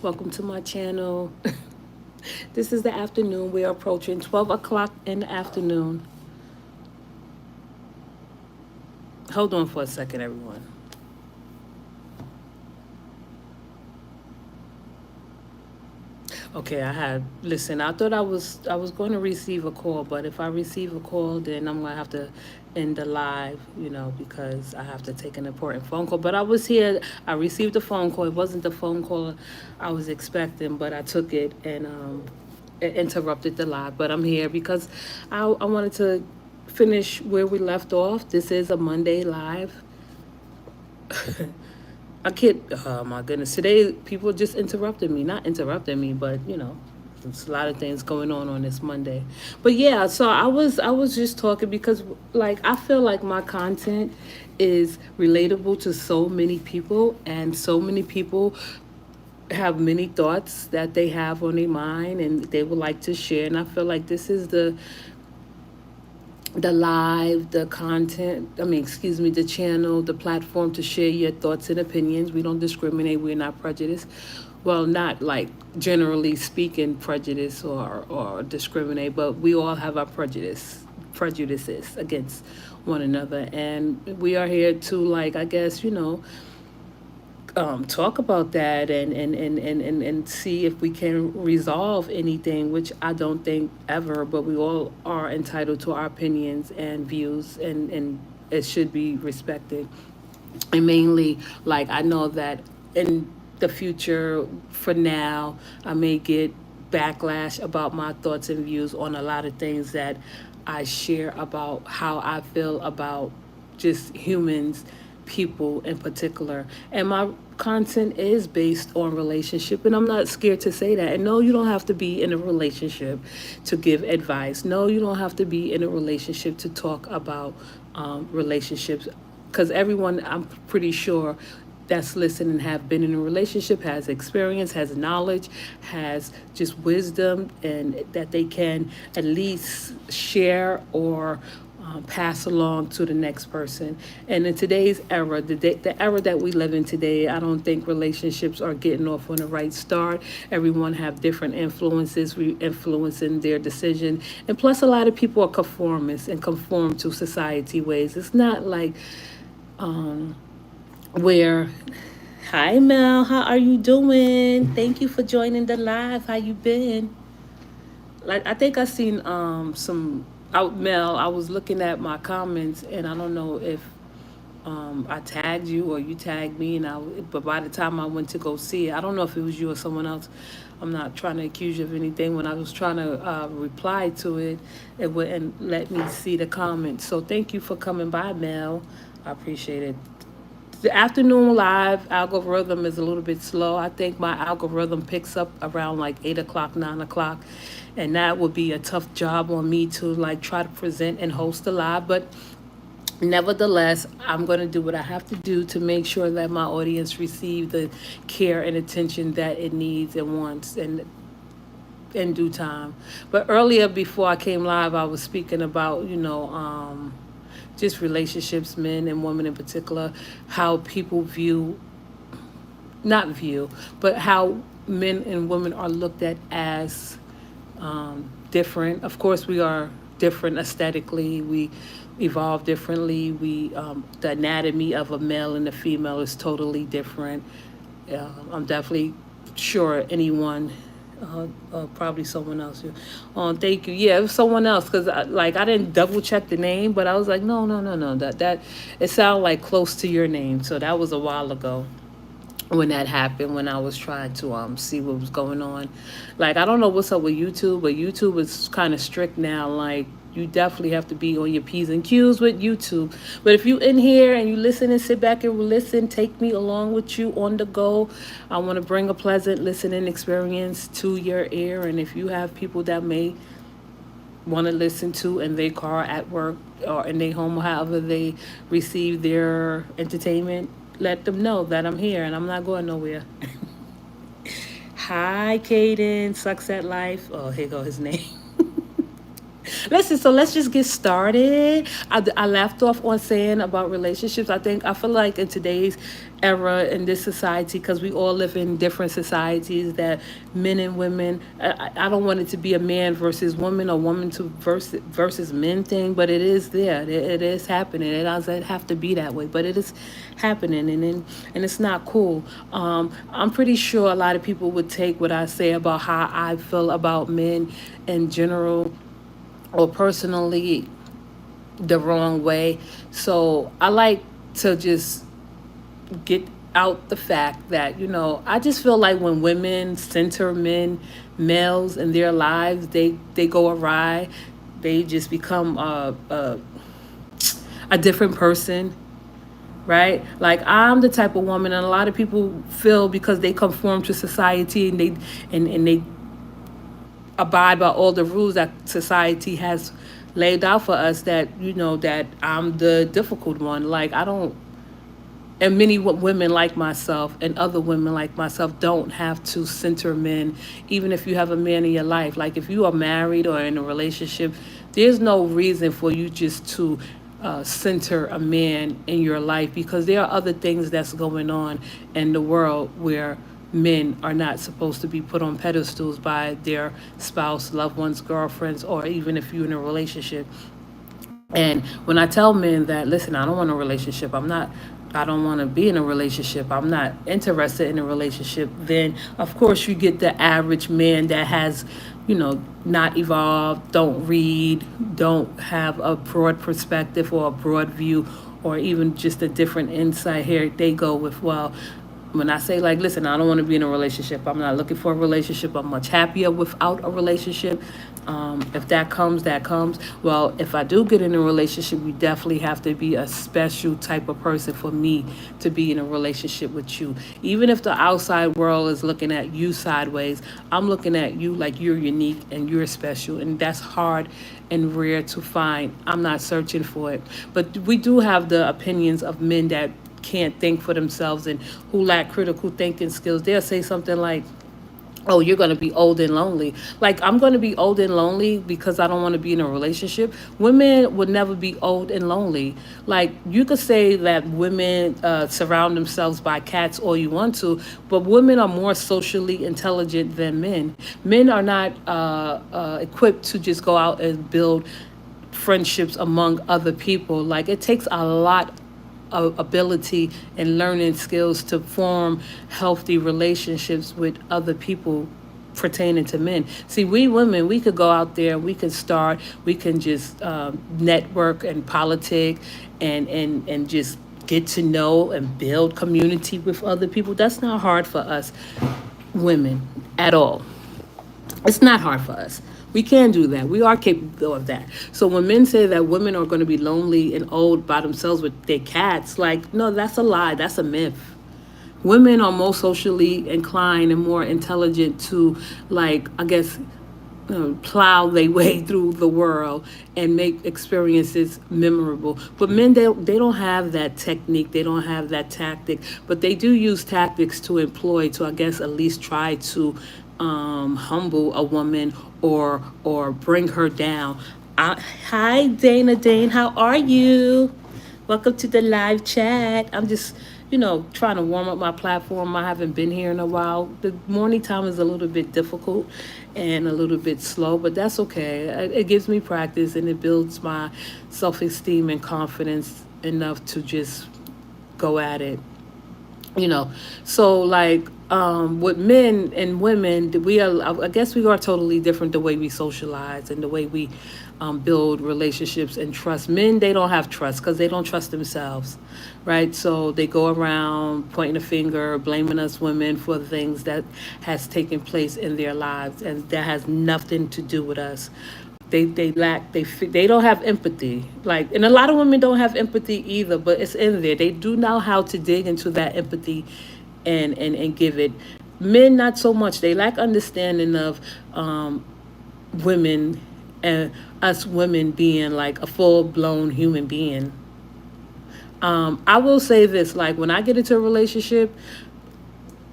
Welcome to my channel. This is the afternoon. We're approaching 12 o'clock in the afternoon. Hold on for a second, everyone. Okay, listen, I thought I was going to receive a call, but if I receive a call, then I'm going to have to end the live, because I have to take an important phone call. But I was here, I received a phone call. It wasn't the phone call I was expecting, but I took it and it interrupted the live. But I'm here because I wanted to finish where we left off. This is a Monday live. I can't. Oh my goodness! Today, people just interrupted me. Not interrupting me, but there's a lot of things going on this Monday. But yeah, so I was just talking because like I feel like my content is relatable to so many people, and so many people have many thoughts that they have on their mind and they would like to share. And I feel like this is the live, the content, excuse me, the channel, the platform to share your thoughts and opinions. We don't discriminate, we're not prejudiced. Well, not like generally speaking prejudice or discriminate, but we all have our prejudices against one another. And we are here to, like, I guess, talk about that and see if we can resolve anything, which I don't think ever, but we all are entitled to our opinions and views, and it should be respected. And mainly, like, I know that in the future, for now, I may get backlash about my thoughts and views on a lot of things that I share about how I feel about just humans, people in particular. And my content is based on relationship, and I'm not scared to say that. And no, you don't have to be in a relationship to give advice. No, you don't have to be in a relationship to talk about relationships, because everyone, I'm pretty sure, that's listening have been in a relationship, has experience, has knowledge, has just wisdom, and that they can at least share or pass along to the next person. And in today's era, the era that we live in today, I don't think relationships are getting off on the right start. Everyone have different influences, influencing their decision. And plus, a lot of people are conformists and conform to society ways. It's not like where, hi Mel, how are you doing? Thank you for joining the live. How you been? Like, I think I seen some out, Mel. I was looking at my comments, and I don't know if I tagged you or you tagged me, but by the time I went to go see it, I don't know if it was you or someone else. I'm not trying to accuse you of anything. When I was trying to reply to it, it wouldn't let me see the comments. So thank you for coming by, Mel. I appreciate it. The afternoon live algorithm is a little bit slow. I think my algorithm picks up around like 8 o'clock, 9 o'clock, and that would be a tough job on me to like try to present and host a live. But nevertheless, I'm going to do what I have to do to make sure that my audience receive the care and attention that it needs and wants, and in due time. But earlier, before I came live, I was speaking about, just relationships, men and women in particular, how people view, not view, but how men and women are looked at as different. Of course, we are different aesthetically. We evolve differently. The anatomy of a male and a female is totally different. I'm definitely sure anyone, probably someone else. Thank you. Yeah, it was someone else, because I didn't double check the name, but I was like, no, no, no, no. That it sounded like close to your name. So that was a while ago when that happened, when I was trying to see what was going on. Like, I don't know what's up with YouTube, but YouTube is kind of strict now. Like, you definitely have to be on your P's and Q's with YouTube. But if you in here and you listen and sit back and listen, take me along with you on the go. I want to bring a pleasant listening experience to your ear. And if you have people that may want to listen to in their car, at work, or in their home, however they receive their entertainment, let them know that I'm here and I'm not going nowhere. Hi, Caden. Sucks at life. Oh, here go his name. Listen, so let's just get started. I left off on saying about relationships. I feel like in today's era in this society, because we all live in different societies, that men and women, I don't want it to be a man versus woman or woman to versus men thing, but it is there. It is happening. It doesn't have to be that way, but it is happening, and it's not cool. I'm pretty sure a lot of people would take what I say about how I feel about men in general or personally the wrong way. So I like to just get out the fact that, I just feel like when women center males in their lives, they go awry. They just become a different person, right? Like, I'm the type of woman, and a lot of people feel because they conform to society, and they abide by all the rules that society has laid out for us, that that I'm the difficult one. Like, I don't, and many women like myself and other women like myself don't have to center men, even if you have a man in your life. Like, if you are married or in a relationship, there's no reason for you just to center a man in your life, because there are other things that's going on in the world where men are not supposed to be put on pedestals by their spouse, loved ones, girlfriends, or even if you're in a relationship. And when I tell men that, listen, I don't want a relationship, I don't want to be in a relationship, I'm not interested in a relationship, then of course you get the average man that has, not evolved, don't read, don't have a broad perspective or a broad view, or even just a different insight. Here they go with, well, when I say, like, listen, I don't want to be in a relationship, I'm not looking for a relationship, I'm much happier without a relationship. If that comes, that comes. Well, if I do get in a relationship, we definitely have to be a special type of person for me to be in a relationship with you. Even if the outside world is looking at you sideways, I'm looking at you like you're unique and you're special. And that's hard and rare to find. I'm not searching for it. But we do have the opinions of men that can't think for themselves and who lack critical thinking skills. They'll say something like, oh, you're going to be old and lonely. Like, I'm going to be old and lonely because I don't want to be in a relationship. Women would never be old and lonely. Like, you could say that women surround themselves by cats all you want to, but women are more socially intelligent than men. Men are not equipped to just go out and build friendships among other people. Like, it takes a lot ability and learning skills to form healthy relationships with other people pertaining to men. See, we women, we could go out there, we can just network and politic, and just get to know and build community with other people. That's not hard for us women at all. It's not hard for us. We can do that. We are capable of that. So when men say that women are going to be lonely and old by themselves with their cats, like, no, that's a lie. That's a myth. Women are more socially inclined and more intelligent to, like, I guess, plow their way through the world and make experiences memorable. But men, they don't have that technique. They don't have that tactic. But they do use tactics to employ to, I guess, at least try to humble a woman or bring her down. Hi, Dana Dane. How are you? Welcome to the live chat. I'm just, trying to warm up my platform. I haven't been here in a while. The morning time is a little bit difficult and a little bit slow, but that's okay. It gives me practice, and it builds my self-esteem and confidence enough to just go at it. So, like, with men and women, we are, I guess we are totally different, the way we socialize and the way we build relationships and trust. Men, they don't have trust because they don't trust themselves, right? So they go around pointing a finger, blaming us women for things that has taken place in their lives, and that has nothing to do with us. They don't have empathy. Like, and a lot of women don't have empathy either, but it's in there. They do know how to dig into that empathy and give it. Men, not so much. They lack understanding of women, and us women being like a full-blown human being. I will say this, like, when I get into a relationship,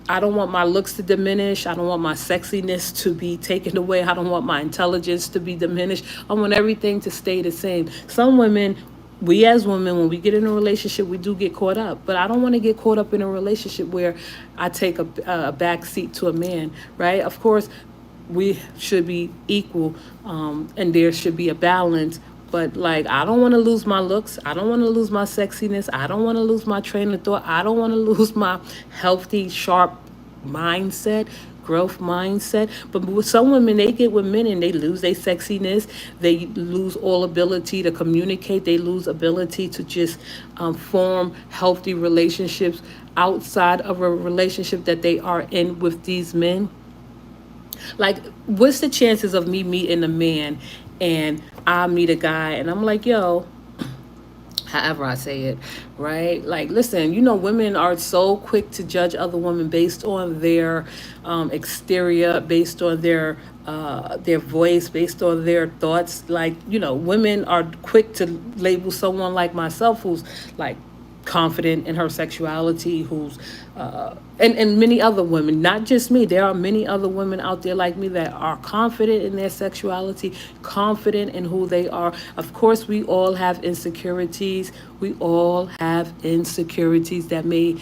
I don't want my looks to diminish. I don't want my sexiness to be taken away. I don't want my intelligence to be diminished. I want everything to stay the same. Some women, we as women, when we get in a relationship, we do get caught up. But I don't want to get caught up in a relationship where I take a back seat to a man, right? Of course, we should be equal, and there should be a balance. But like, I don't want to lose my looks. I don't want to lose my sexiness. I don't want to lose my train of thought. I don't want to lose my healthy, sharp mindset, growth mindset. But with some women, they get with men and they lose their sexiness. They lose all ability to communicate. They lose ability to just form healthy relationships outside of a relationship that they are in with these men. Like, what's the chances of me meeting a man and I meet a guy and I'm like, yo, however I say it, right? Like, listen, women are so quick to judge other women based on their exterior, based on their voice, based on their thoughts. Like, women are quick to label someone like myself who's like confident in her sexuality, who's and many other women, not just me. There are many other women out there like me that are confident in their sexuality, confident in who they are. Of course, we all have insecurities. We all have insecurities that may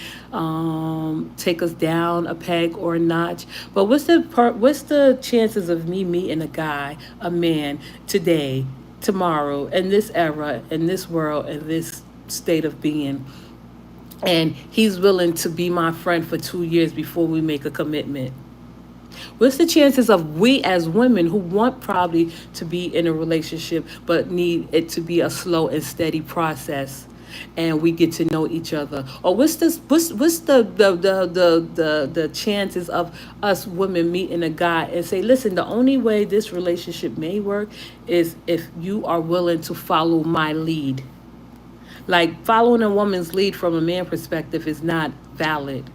take us down a peg or a notch. But what's the chances of me meeting a guy, a man, today, tomorrow, in this era, in this world, in this state of being, and he's willing to be my friend for 2 years before we make a commitment? What's the chances of we as women who want probably to be in a relationship but need it to be a slow and steady process, and we get to know each other? Or what's the chances of us women meeting a guy and say, listen, the only way this relationship may work is if you are willing to follow my lead. Like, following a woman's lead from a man perspective is not valid,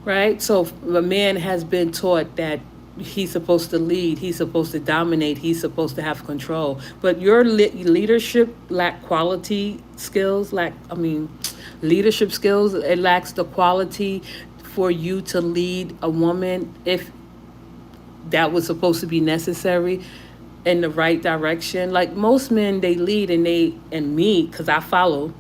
right? So a man has been taught that he's supposed to lead, he's supposed to dominate, he's supposed to have control. But your leadership lack quality skills, leadership skills. It lacks the quality for you to lead a woman, if that was supposed to be necessary, in the right direction. Like, most men, they lead and me, because I follow.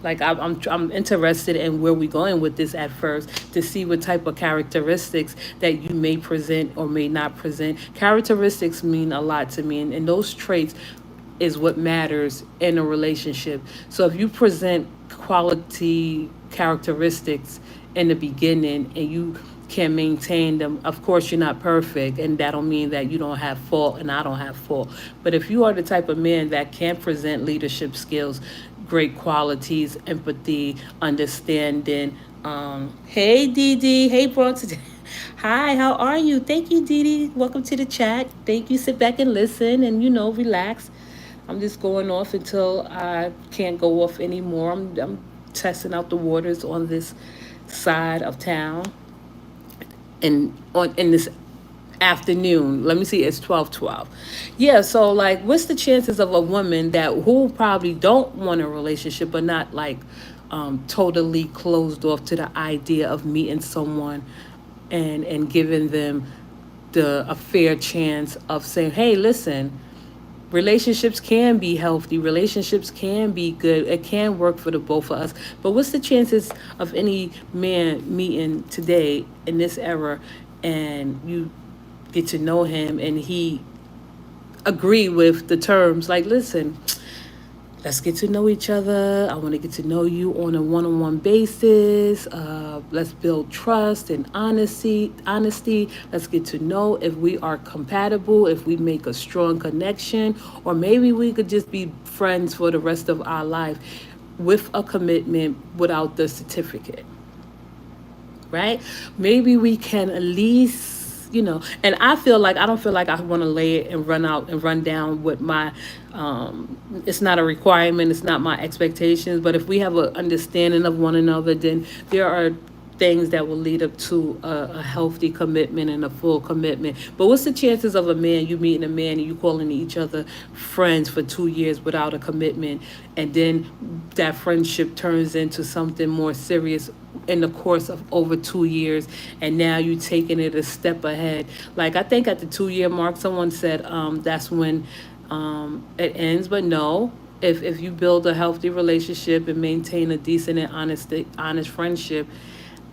Like, I'm interested in where we're going with this at first, to see what type of characteristics that you may present or may not present. Characteristics mean a lot to me, and those traits is what matters in a relationship. So if you present quality characteristics in the beginning and you can maintain them, of course you're not perfect, and that don't mean that you don't have fault and I don't have fault. But if you are the type of man that can present leadership skills, great qualities, empathy, understanding. Hey, Dee, hey, Bronson. Hi, how are you? Thank you, Dee. Welcome to the chat. Thank you. Sit back and listen and, relax. I'm just going off until I can't go off anymore. I'm testing out the waters on this side of town. And in this afternoon, let me see, it's 12:12. Yeah, so like, what's the chances of a woman who probably don't want a relationship, but not like totally closed off to the idea of meeting someone and giving them a fair chance of saying, hey, listen, relationships can be healthy, relationships can be good, it can work for the both of us. But what's the chances of any man meeting today in this era, and you get to know him and he agree with the terms, like, listen, let's get to know each other. I want to get to know you on a one-on-one basis. Let's build trust and honesty. Let's get to know if we are compatible, if we make a strong connection, or maybe we could just be friends for the rest of our life with a commitment without the certificate, right? Maybe we can at least, and I don't feel like I want to lay it and run out and run down with my, it's not a requirement, it's not my expectations, but if we have an understanding of one another, then there are things that will lead up to a healthy commitment and a full commitment. But what's the chances of you meeting a man and you calling each other friends for 2 years without a commitment, and then that friendship turns into something more serious in the course of over 2 years, and now you taking it a step ahead. Like I think at the 2 year mark, someone said that's when it ends, but no. If you build a healthy relationship and maintain a decent and honest friendship,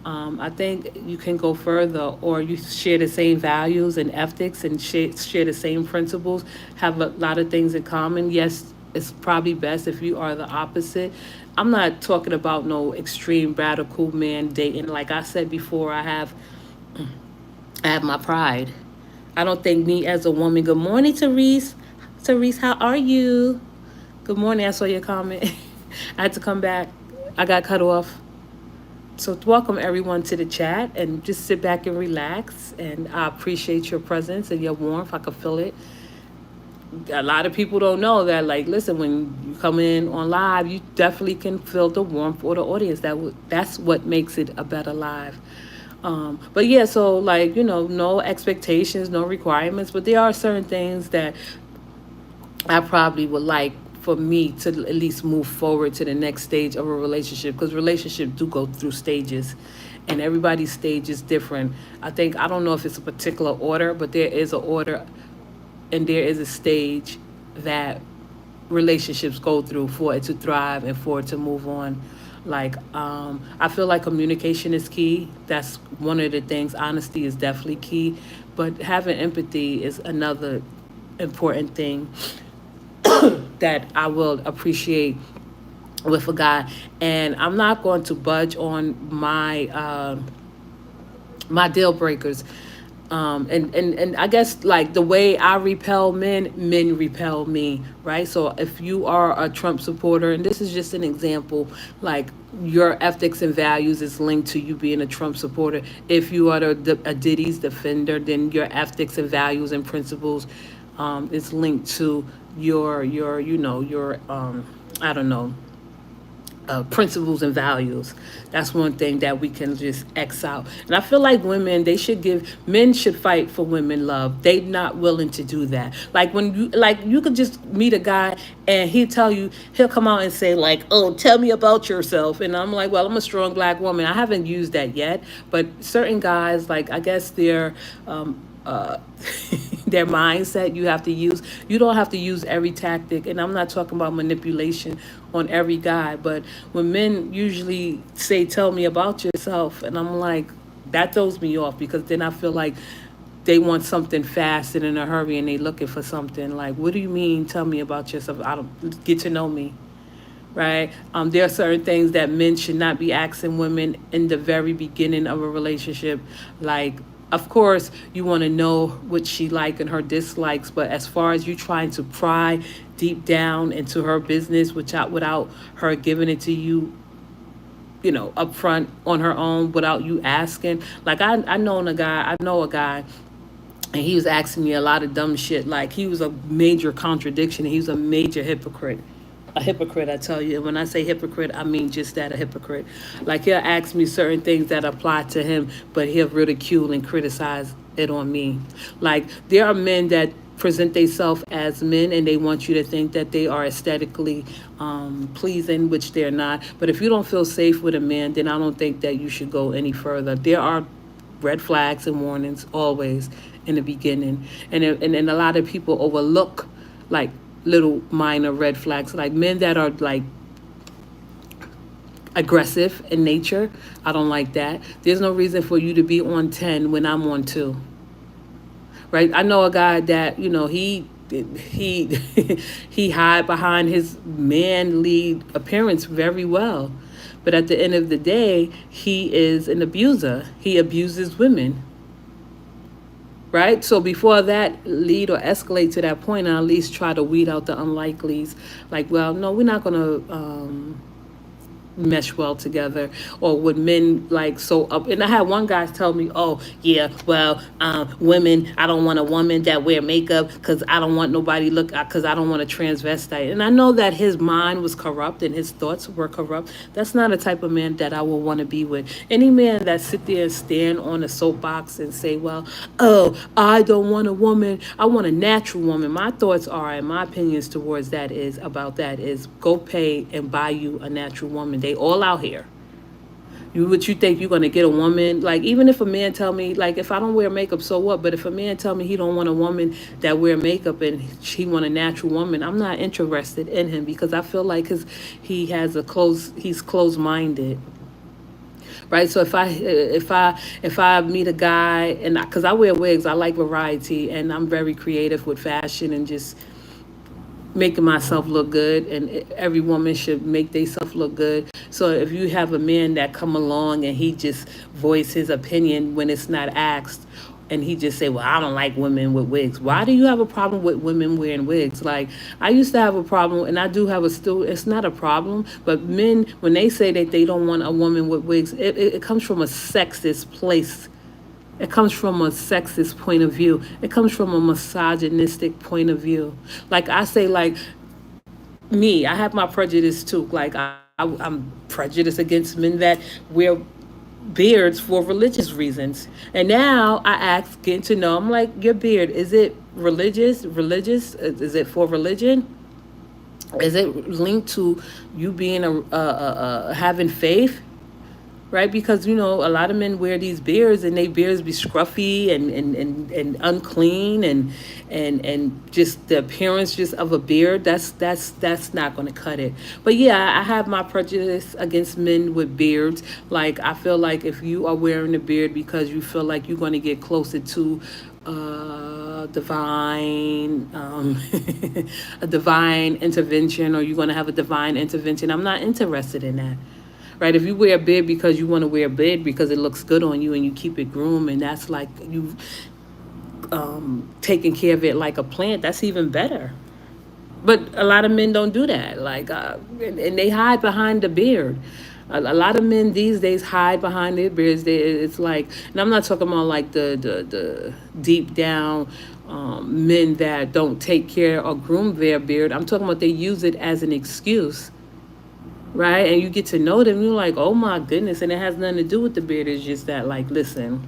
I think you can go further, or you share the same values and ethics and share the same principles, have a lot of things in common. Yes, it's probably best if you are the opposite. I'm not talking about no extreme radical man dating. Like I said before, I have my pride. I don't think me as a woman. Good morning, Therese. Therese, how are you? Good morning. I saw your comment. I had to come back. I got cut off. So welcome everyone to the chat, and just sit back and relax. And I appreciate your presence and your warmth. I can feel it. A lot of people don't know that. Like, listen, when you come in on live, you definitely can feel the warmth or the audience. That's what makes it a better live. But yeah, so like, no expectations, no requirements, but there are certain things that I probably would like for me to at least move forward to the next stage of a relationship, because relationships do go through stages, and everybody's stage is different. I don't know if it's a particular order, but there is an order and there is a stage that relationships go through for it to thrive and for it to move on. Like, I feel like communication is key. That's one of the things. Honesty is definitely key, but having empathy is another important thing that I will appreciate with a guy. And I'm not going to budge on my deal breakers. And I guess like the way I repel men, men repel me, right? So if you are a Trump supporter, and this is just an example, like your ethics and values is linked to you being a Trump supporter. If you are a Diddy's defender, then your ethics and values and principles is linked to your I don't know, principles and values. That's one thing that we can just X out. And I feel like men should fight for women love. They not willing to do that. Like you could just meet a guy and he'll come out and say like, oh, tell me about yourself. And I'm like, well, I'm a strong black woman. I haven't used that yet, but certain guys, like, I guess uh, their mindset you have to use. You don't have to use every tactic, and I'm not talking about manipulation on every guy, but when men usually say, tell me about yourself, and I'm like, that throws me off, because then I feel like they want something fast and in a hurry, and they looking for something like, what do you mean, tell me about yourself? I don't get to know me. Right? There are certain things that men should not be asking women in the very beginning of a relationship. Like, of course, you want to know what she like and her dislikes, but as far as you trying to pry deep down into her business, without her giving it to you, up front on her own, without you asking. Like, I know a guy, and he was asking me a lot of dumb shit. Like, he was a major contradiction. He was a major hypocrite. A hypocrite, I tell you. And when I say hypocrite, I mean just that, a hypocrite. Like, he'll ask me certain things that apply to him, but he'll ridicule and criticize it on me. Like, there are men that present themselves as men, and they want you to think that they are aesthetically pleasing, which they're not. But if you don't feel safe with a man, then I don't think that you should go any further. There are red flags and warnings always in the beginning, and a lot of people overlook like little minor red flags, like men that are like aggressive in nature. I don't like that. There's no reason for you to be on 10 when I'm on 2. Right? I know a guy that, he he hide behind his manly appearance very well. But at the end of the day, he is an abuser. He abuses women. Right? So before that lead or escalate to that point, I at least try to weed out the unlikelies. Like, well, no, we're not going to mesh well together. Or would men like so up? And I had one guy tell me, oh yeah, well, women, I don't want a woman that wear makeup because I don't want nobody look, because I don't want a transvestite. And I know that his mind was corrupt and his thoughts were corrupt. That's not a type of man that I would want to be with. Any man that sit there and stand on a soapbox and say, well, oh, I don't want a woman, I want a natural woman. My thoughts are, and my opinions towards that is go pay and buy you a natural woman. They all out here. What you think you're gonna get a woman? Like, even if a man tell me, like, if I don't wear makeup, so what? But if a man tell me he don't want a woman that wear makeup and he want a natural woman, I'm not interested in him, because I feel like he's closed minded. Right. So if I meet a guy, and because I wear wigs, I like variety, and I'm very creative with fashion and just making myself look good, and every woman should make themselves look good. So if you have a man that come along and he just voice his opinion when it's not asked, and he just say, well, I don't like women with wigs. Why do you have a problem with women wearing wigs? Like, I used to have a problem, and I do have a still, it's not a problem, but men, when they say that they don't want a woman with wigs, it comes from a sexist place. It comes from a sexist point of view. It comes from a misogynistic point of view. Like, I say, like, me, I have my prejudice too. Like, I'm prejudiced against men that wear beards for religious reasons. And now I ask, getting to know, I'm like, your beard, is it religious? Religious? Is it for religion? Is it linked to you being having faith? Right? Because, a lot of men wear these beards, and they beards be scruffy and unclean, and just the appearance just of a beard, that's not going to cut it. But yeah, I have my prejudice against men with beards. Like, I feel like if you are wearing a beard because you feel like you're going to get closer to divine a divine intervention, or you're going to have a divine intervention, I'm not interested in that. Right? If you wear a beard because you want to wear a beard because it looks good on you and you keep it groomed, and that's like you taking care of it like a plant, that's even better. But a lot of men don't do that. Like, and they hide behind the beard. A lot of men these days hide behind their beards. It's like, and I'm not talking about like the deep down men that don't take care or groom their beard. I'm talking about they use it as an excuse, right? And you get to know them, you're like, oh my goodness, and it has nothing to do with the beard. It's just that, like, listen,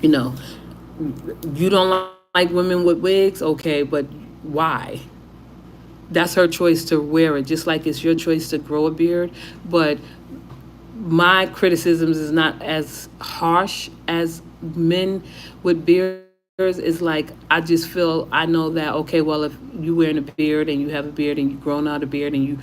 you know, you don't like women with wigs, okay, but why? That's her choice to wear it, just like it's your choice to grow a beard. But my criticisms is not as harsh as men with beards. Is like, I just feel, I know that, okay, well, if you wearing a beard and you have a beard and you grown out a beard, and you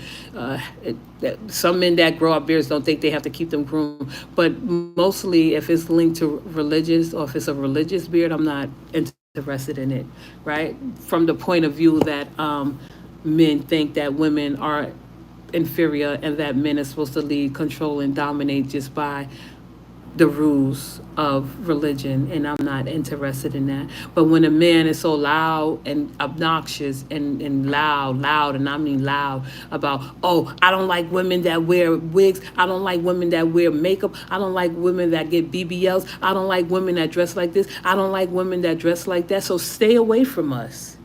some men that grow out beards don't think they have to keep them groomed. But mostly if it's linked to religious, or if it's a religious beard, I'm not interested in it. Right? From the point of view that men think that women are inferior, and that men are supposed to lead, control, and dominate just by the rules of religion, and I'm not interested in that. But when a man is so loud and obnoxious and loud, and I mean loud, about, oh, I don't like women that wear wigs, I don't like women that wear makeup, I don't like women that get BBLs, I don't like women that dress like this, I don't like women that dress like that, so stay away from us.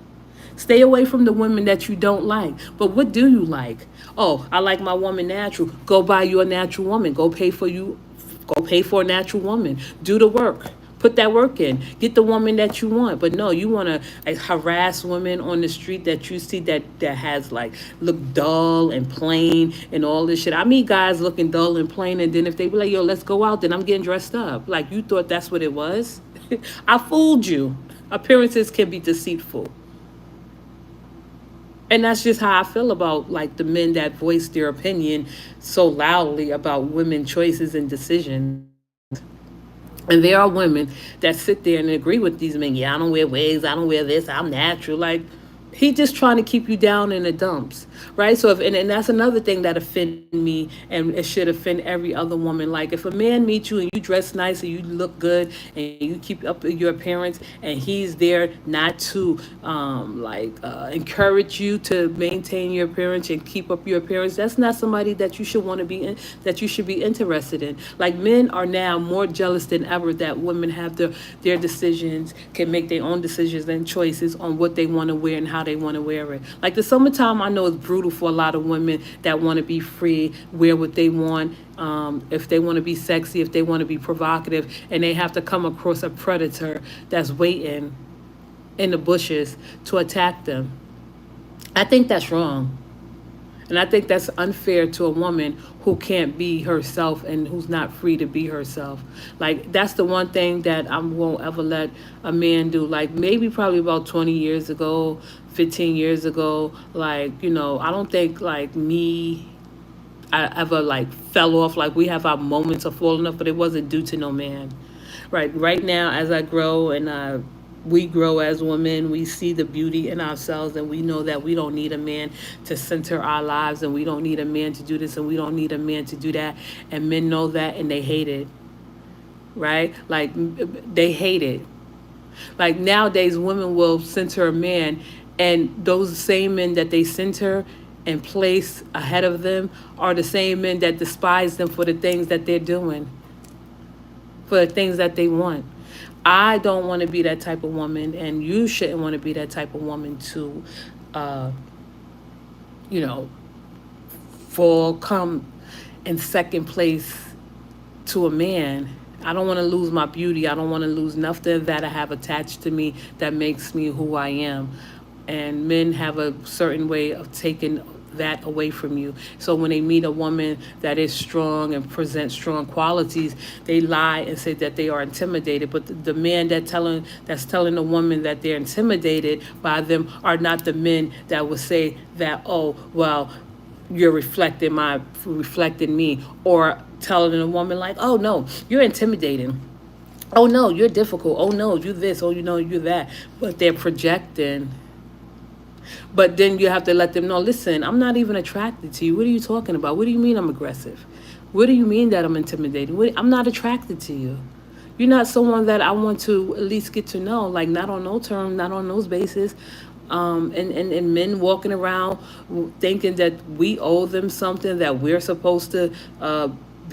Stay away from the women that you don't like. But what do you like? Oh, I like my woman natural. Go buy you a natural woman. Go pay for a natural woman. Do the work. Put that work in. Get the woman that you want. But no, you want to harass women on the street that you see that has, like, look dull and plain and all this shit. I meet guys looking dull and plain, and then if they be like, yo, let's go out, then I'm getting dressed up. Like, you thought that's what it was? I fooled you. Appearances can be deceitful. And that's just how I feel about, like, the men that voice their opinion so loudly about women choices and decisions. And there are women that sit there and agree with these men. Yeah, I don't wear wigs. I don't wear this. I'm natural. Like, he just trying to keep you down in the dumps, right? So if and that's another thing that offend me, and it should offend every other woman. Like, if a man meets you and you dress nice and you look good and you keep up your appearance, and he's there not to encourage you to maintain your appearance and keep up your appearance, that's not somebody that you should want to be in, that you should be interested in. Like, men are now more jealous than ever that women have their decisions, can make their own decisions and choices on what they want to wear and how they want to wear it. Like, the summertime, I know it's brutal for a lot of women that want to be free, wear what they want, if they want to be sexy, if they want to be provocative, and they have to come across a predator that's waiting in the bushes to attack them. I think that's wrong. And I think that's unfair to a woman who can't be herself and who's not free to be herself. Like, that's the one thing that I won't ever let a man do. Like, maybe probably about 20 years ago, 15 years ago, like, I don't think like I ever like fell off. Like, we have our moments of falling off, but it wasn't due to no man. Right now, as I grow and we grow as women, we see the beauty in ourselves, and we know that we don't need a man to center our lives, and we don't need a man to do this, and we don't need a man to do that. And men know that, and they hate it, right? Like, they hate it. Like, nowadays, women will center a man, and those same men that they center and place ahead of them are the same men that despise them for the things that they're doing, for the things that they want. I don't want to be that type of woman, and you shouldn't want to be that type of woman to, uh, you know, come in second place to a man. I don't want to lose my beauty. I don't want to lose nothing that I have attached to me that makes me who I am. And men have a certain way of taking that away from you. So when they meet a woman that is strong and presents strong qualities, they lie and say that they are intimidated. But the man that's telling a woman that they're intimidated by them are not the men that will say that, oh, well, you're reflecting me, or telling a woman like, oh no, you're intimidating. Oh no, you're difficult. Oh no, you this. Oh, you're that. But they're projecting. But then you have to let them know, listen, I'm not even attracted to you. What are you talking about? What do you mean I'm aggressive? What do you mean that I'm intimidating? I'm not attracted to you. You're not someone that I want to at least get to know, like, not on no term, not on those bases. And men walking around thinking that we owe them something, that we're supposed to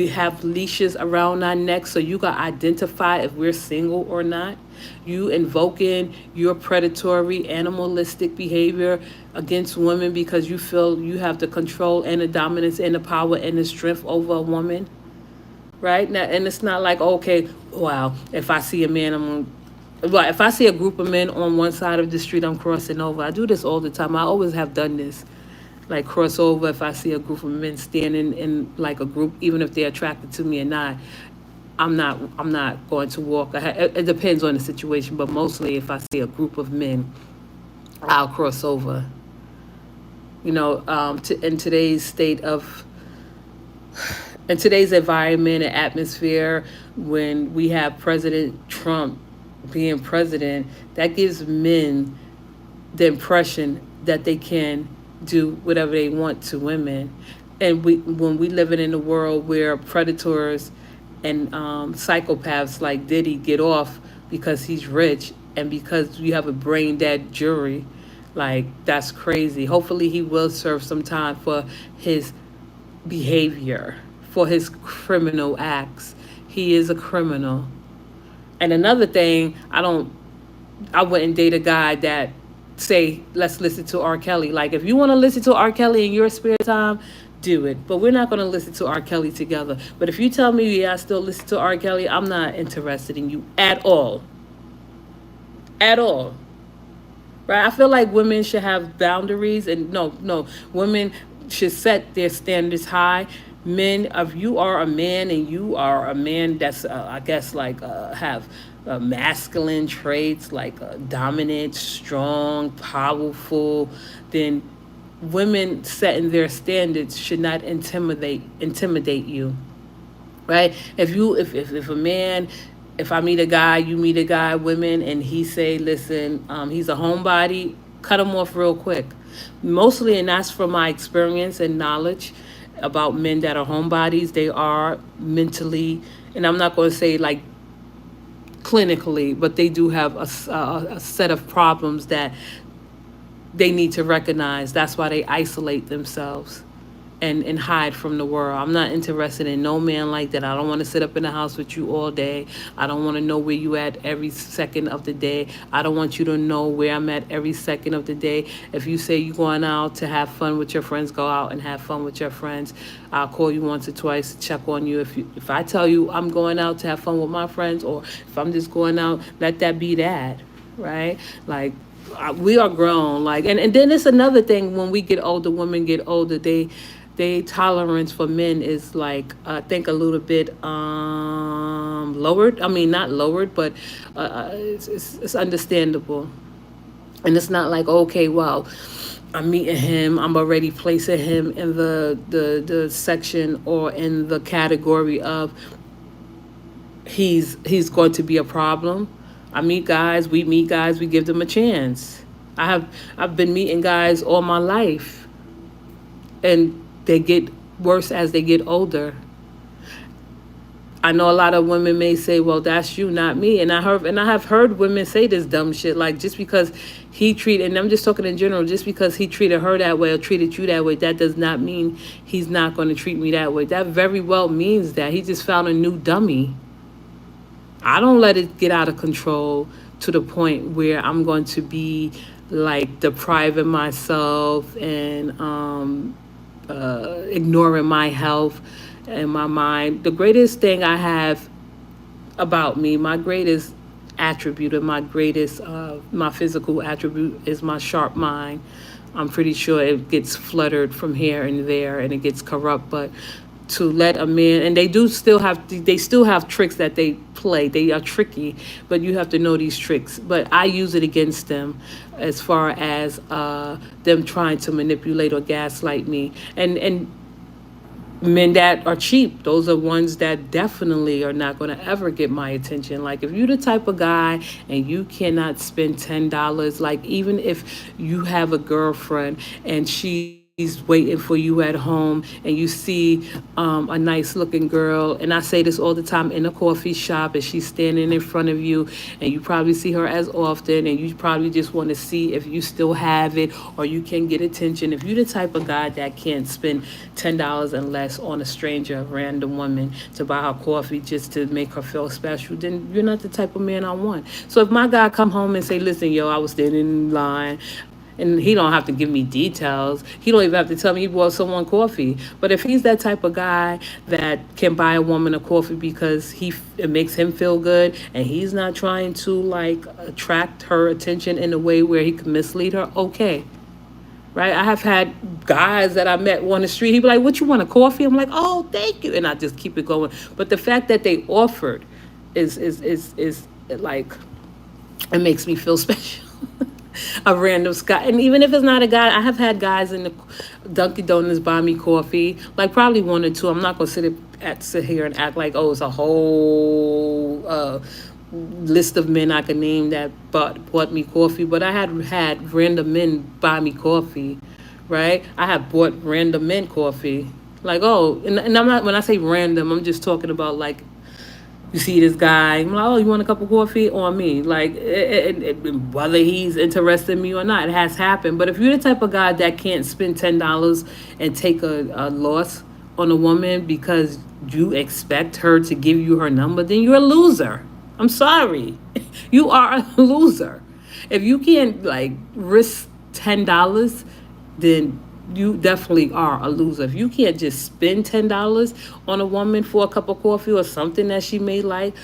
have leashes around our necks so you can identify if we're single or not. You invoking your predatory, animalistic behavior against women because you feel you have the control and the dominance and the power and the strength over a woman. Right now, and it's not like, okay, wow, if I see a man, well, if I see a group of men on one side of the street, I'm crossing over. I do this all the time. I always have done this. Like, cross over if I see a group of men standing in like a group, even if they're attracted to me or not. I'm not going to walk. It depends on the situation, but mostly if I see a group of men, I'll cross over. In today's in today's environment and atmosphere, when we have President Trump being president, that gives men the impression that they can do whatever they want to women. And when we living in a world where predators and psychopaths like Diddy get off because he's rich and because you have a brain dead jury, like, that's crazy. Hopefully he will serve some time for his behavior, for his criminal acts. He is a criminal. And another thing, I wouldn't date a guy that say, let's listen to R. Kelly. Like, if you want to listen to R. Kelly in your spare time, do it. But we're not going to listen to R. Kelly together. But if you tell me, yeah, I still listen to R. Kelly, I'm not interested in you at all. At all. Right? I feel like women should have boundaries, and no, women should set their standards high. Men, if you are a man and you are a man that's, I guess, like, have masculine traits, like dominant, strong, powerful, then women setting their standards should not intimidate you, right? If a man, if I meet a guy, you meet a guy, women, and he say, listen, he's a homebody, cut him off real quick. Mostly, and that's from my experience and knowledge about men that are homebodies, they are mentally, and I'm not going to say like clinically, but they do have a set of problems that they need to recognize. That's why they isolate themselves and hide from the world. I'm not interested in no man like that. I don't want to sit up in the house with you all day. I don't want to know where you at every second of the day. I don't want you to know where I'm at every second of the day. If you say you're going out to have fun with your friends, go out and have fun with your friends. I'll call you once or twice to check on you. If I tell you I'm going out to have fun with my friends, or if I'm just going out, let that be that, right? Like, we are grown, like, and then it's another thing. When we get older, women get older, they tolerance for men is like, I think, a little bit lowered. I mean, not lowered, but it's understandable. And it's not like, okay, well, I'm meeting him, I'm already placing him in the section or in the category of he's going to be a problem. We meet guys, we give them a chance. I've been meeting guys all my life, and they get worse as they get older. I know a lot of women may say, "Well, that's you, not me," and I have heard women say this dumb shit, like, just because he treated, and I'm just talking in general, just because he treated her that way or treated you that way, that does not mean he's not going to treat me that way. That very well means that he just found a new dummy. I don't let it get out of control to the point where I'm going to be like depriving myself and ignoring my health and my mind. The greatest thing I have about me, my greatest attribute and my physical attribute is my sharp mind. I'm pretty sure it gets fluttered from here and there and it gets corrupt, but to let a man, and they still have tricks that they play. They are tricky, but you have to know these tricks. But I use it against them, as far as them trying to manipulate or gaslight me. And men that are cheap, those are ones that definitely are not going to ever get my attention. Like, if you're the type of guy and you cannot spend $10, like, even if you have a girlfriend and she's waiting for you at home, and you see a nice looking girl, and I say this all the time, in a coffee shop, and she's standing in front of you, and you probably see her as often, and you probably just want to see if you still have it or you can get attention. If you're the type of guy that can't spend $10 and less on a stranger, a random woman, to buy her coffee just to make her feel special, then you're not the type of man I want. So if my guy come home and say, listen, yo, I was standing in line, and he don't have to give me details. He don't even have to tell me he bought someone coffee. But if he's that type of guy that can buy a woman a coffee because it makes him feel good, and he's not trying to, like, attract her attention in a way where he can mislead her, okay. Right? I have had guys that I met on the street. He'd be like, "What, you want, a coffee?" I'm like, "Oh, thank you," and I just keep it going. But the fact that they offered is like, it makes me feel special. A random guy, and even if it's not a guy, I have had guys in the Dunkin' Donuts buy me coffee, like probably one or two. I'm not gonna sit here and act like, oh, it's a whole list of men I can name that bought me coffee, but I had random men buy me coffee, right? I have bought random men coffee, like, oh, and I'm not, when I say random, I'm just talking about, like, you see this guy, I'm like, oh, you want a cup of coffee? On me. Like, whether he's interested in me or not, it has happened. But if you're the type of guy that can't spend $10 and take a loss on a woman because you expect her to give you her number, then you're a loser. I'm sorry. You are a loser. If you can't, like, risk $10, then you definitely are a loser. If you can't just spend $10 on a woman for a cup of coffee or something that she may like,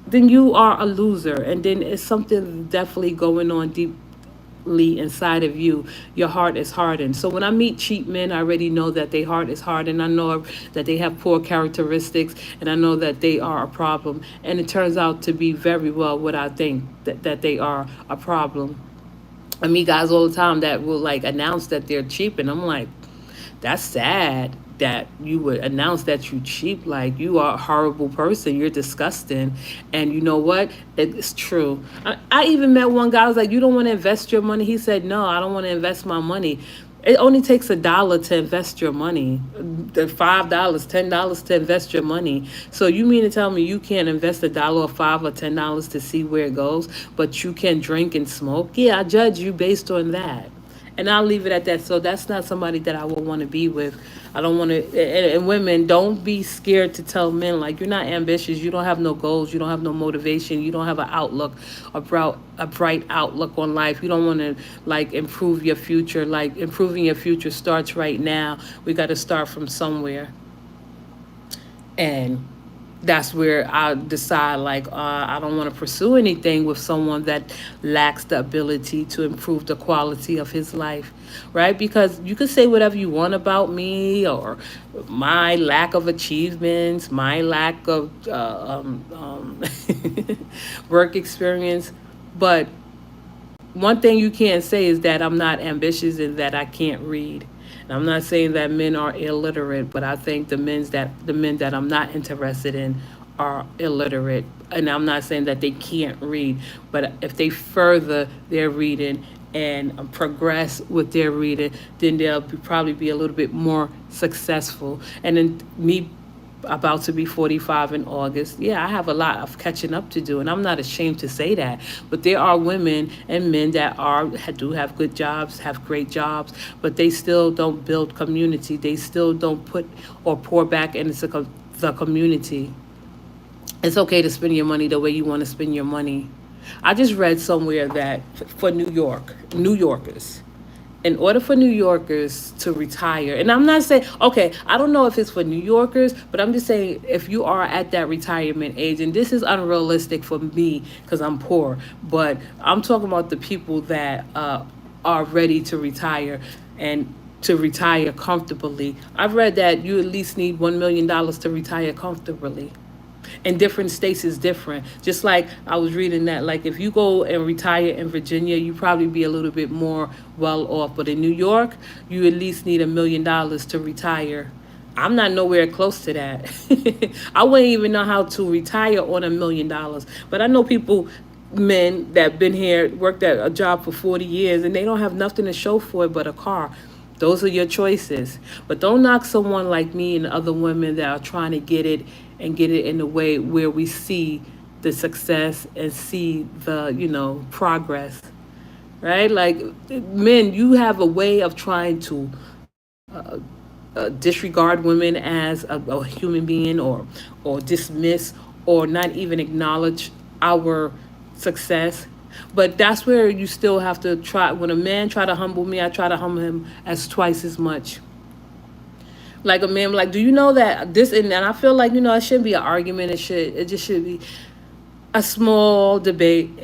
then you are a loser. And then it's something definitely going on deeply inside of you. Your heart is hardened. So when I meet cheap men, I already know that their heart is hardened. I know that they have poor characteristics, and I know that they are a problem. And it turns out to be very well what I think, that they are a problem. I meet guys all the time that will, like, announce that they're cheap, and I'm like, that's sad that you would announce that you cheap. Like, you are a horrible person. You're disgusting. And you know what? It's true. I even met one guy. I was like, you don't want to invest your money? He said, no, I don't want to invest my money. It only takes $1 to invest your money. The $5, $10 to invest your money. So you mean to tell me you can't invest $1 or $5 or $10 to see where it goes, but you can drink and smoke? Yeah, I judge you based on that. And I'll leave it at that. So that's not somebody that I would want to be with. I don't want to. And women, don't be scared to tell men, like, you're not ambitious. You don't have no goals. You don't have no motivation. You don't have an outlook, a bright outlook on life. You don't want to, like, improve your future. Like, improving your future starts right now. We got to start from somewhere. And that's where I decide, like, I don't want to pursue anything with someone that lacks the ability to improve the quality of his life, right? Because you could say whatever you want about me, or my lack of achievements, my lack of work experience, but one thing you can't say is that I'm not ambitious and that I can't read. And I'm not saying that men are illiterate, but I think the men that I'm not interested in are illiterate. And I'm not saying that they can't read, but if they further their reading and progress with their reading, then probably be a little bit more successful. And then me about to be 45 in August. Yeah, I have a lot of catching up to do, and I'm not ashamed to say that. But there are women and men that do have good jobs, have great jobs, but they still don't build community. They still don't put or pour back into the community. It's okay to spend your money the way you want to spend your money. I just read somewhere that for New Yorkers, in order for New Yorkers to retire, and I'm not saying, okay, I don't know if it's for New Yorkers, but I'm just saying if you are at that retirement age, and this is unrealistic for me because I'm poor, but I'm talking about the people that are ready to retire and to retire comfortably. I've read that you at least need $1 million to retire comfortably. In different states is different. Just like I was reading that, like if you go and retire in Virginia, you probably be a little bit more well off. But in New York, you at least need $1 million to retire. I'm not nowhere close to that. I wouldn't even know how to retire on $1 million. But I know people, men that been here, worked at a job for 40 years, and they don't have nothing to show for it but a car. Those are your choices. But don't knock someone like me and other women that are trying to get it and get it in a way where we see the success and see the, progress, right? Like, men, you have a way of trying to disregard women as a human being, or dismiss or not even acknowledge our success. But that's where you still have to try. When a man try to humble me, I try to humble him as twice as much. Like a man, like, do you know that this, and I feel like, it shouldn't be an argument. It just should be a small debate.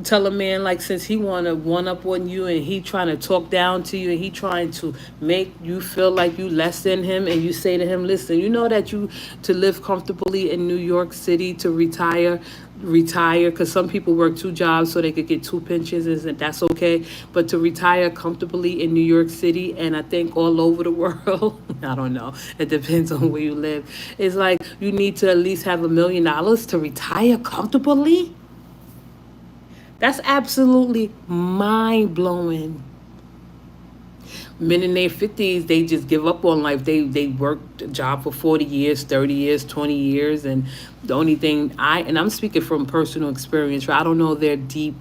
Tell a man, like, since he want to one up on you and he trying to talk down to you and he trying to make you feel like you less than him, and you say to him, listen, you know that you, to live comfortably in New York City, to retire, because some people work two jobs so they could get two pensions, and that's okay. But to retire comfortably in New York City, and I think all over the world, I don't know, it depends on where you live, it's like you need to at least have $1 million to retire comfortably. That's absolutely mind-blowing. Men in their 50s, they just give up on life. They worked a job for 40 years, 30 years, 20 years, and the only thing and I'm speaking from personal experience, right? I don't know their deep